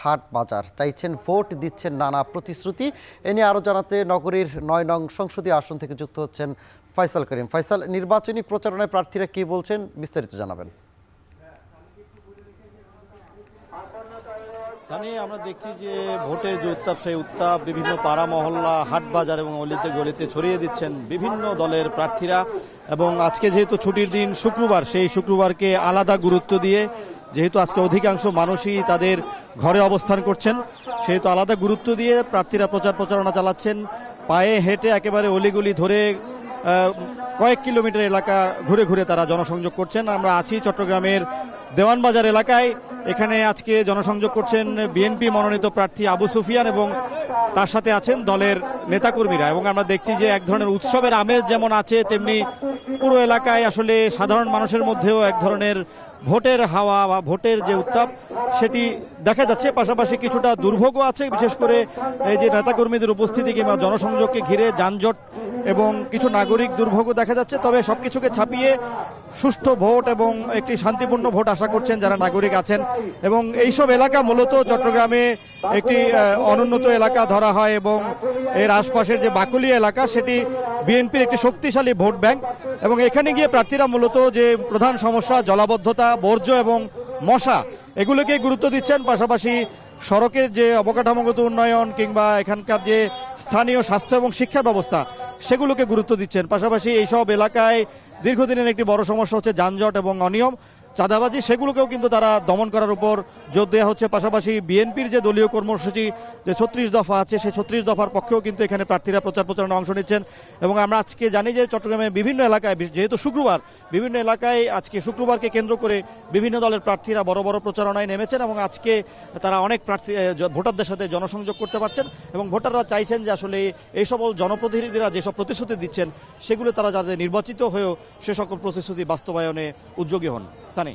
হাট বাজার, চাইছেন ভোট, দিচ্ছেন নানা প্রতিশ্রুতি। এ নিয়ে আরও জানাতে নগরীর ৯ নং সংসদীয় আসন থেকে যুক্ত হচ্ছেন ফয়সাল করিম। ফয়সাল, নির্বাচনী প্রচারণায় প্রার্থীরা কি বলছেন, বিস্তারিত জানাবেন। সানি, আমরা দেখছি যে ভোটের যে উত্তাপ, সেই উত্তাপ বিভিন্ন পাড়া মহল্লা, হাট বাজার এবং অলিতে গলিতে ছড়িয়ে দিচ্ছেন বিভিন্ন দলের প্রার্থীরা। এবং আজকে যেহেতু ছুটির দিন শুক্রবার, সেই শুক্রবারকে আলাদা গুরুত্ব দিয়ে, যেহেতু আজকে অধিকাংশ মানুষই তাদের ঘরে অবস্থান করছেন, সেহেতু আলাদা গুরুত্ব দিয়ে প্রার্থীরা প্রচারণা চালাচ্ছেন। পায়ে হেঁটে একেবারে অলিগলি ধরে কয়েক কিলোমিটার এলাকা ঘুরে ঘুরে তারা জনসংযোগ করছেন। আমরা আছি চট্টগ্রামের দেওয়ানবাজার এলাকায়। এখানে আজকে জনসংযোগ করছেন বিএনপি মনোনীত প্রার্থী আবু সুফিয়ান এবং তার সাথে আছেন দলের নেতাকর্মীরা। এবং আমরা দেখছি যে এক ধরনের উৎসবের আমেজ যেমন আছে, তেমনি পুরো এলাকায় আসলে সাধারণ মানুষের মধ্যেও এক ধরনের ভোটের হাওয়া বা ভোটের যে উত্তাপ সেটি দেখা যাচ্ছে। পাশাপাশি কিছুটা দুর্ভোগও আছে, বিশেষ করে এই যে নেতাকর্মীদের উপস্থিতি কিংবা জনসংযোগকে ঘিরে যানজট এবং কিছু নাগরিক দুর্ভোগও দেখা যাচ্ছে। তবে সবকিছুকে ছাপিয়ে সুষ্ঠু ভোট এবং একটি শান্তিপূর্ণ ভোট আশা করছেন যারা নাগরিক আছেন। এবং এইসব এলাকা মূলত চট্টগ্রামে একটি অনুন্নত এলাকা ধরা হয় এবং এর আশপাশের যে বাকুলিয়া এলাকা, সেটি বিএনপির একটি শক্তিশালী ভোট ব্যাংক। এবং এখানে গিয়ে প্রার্থীরা মূলত যে প্রধান সমস্যা জলাবদ্ধতা, বর্জ্য এবং মশা, এগুলোকে গুরুত্ব দিচ্ছেন। পাশাপাশি সড়কের যে অবকাঠামোগত উন্নয়ন কিংবা এখানকার যে স্থানীয় স্বাস্থ্য এবং শিক্ষা ব্যবস্থা, সেগুলোকে গুরুত্ব দিচ্ছেন। পাশাপাশি এইসব এলাকায় দীর্ঘদিনের একটি বড় সমস্যা হচ্ছে যানজট এবং অনিয়ম, চাঁদাবাজি, সেগুলোকেও কিন্তু তারা দমন করার উপর জোর দেওয়া হচ্ছে। পাশাপাশি বিএনপির যে দলীয় কর্মসূচি, যে ৩৬ দফা আছে, সেই ৩৬ দফার পক্ষেও কিন্তু এখানে প্রার্থীরা প্রচারণা অংশ নিচ্ছেন। এবং আমরা আজকে জানি যে চট্টগ্রামের বিভিন্ন এলাকায়, যেহেতু শুক্রবার, বিভিন্ন এলাকায় আজকে শুক্রবারকে কেন্দ্র করে বিভিন্ন দলের প্রার্থীরা বড় বড় প্রচারণায় নেমেছেন এবং আজকে তারা অনেক প্রার্থী ভোটারদের সাথে জনসংযোগ করতে পারছেন। এবং ভোটাররা চাইছেন যে আসলে এই সকল জনপ্রতিনিধিরা যেসব প্রতিশ্রুতি দিচ্ছেন, সেগুলো তারা যাতে নির্বাচিত হয়েও সে সকল প্রতিশ্রুতি বাস্তবায়নে উদ্যোগী হন। সানি।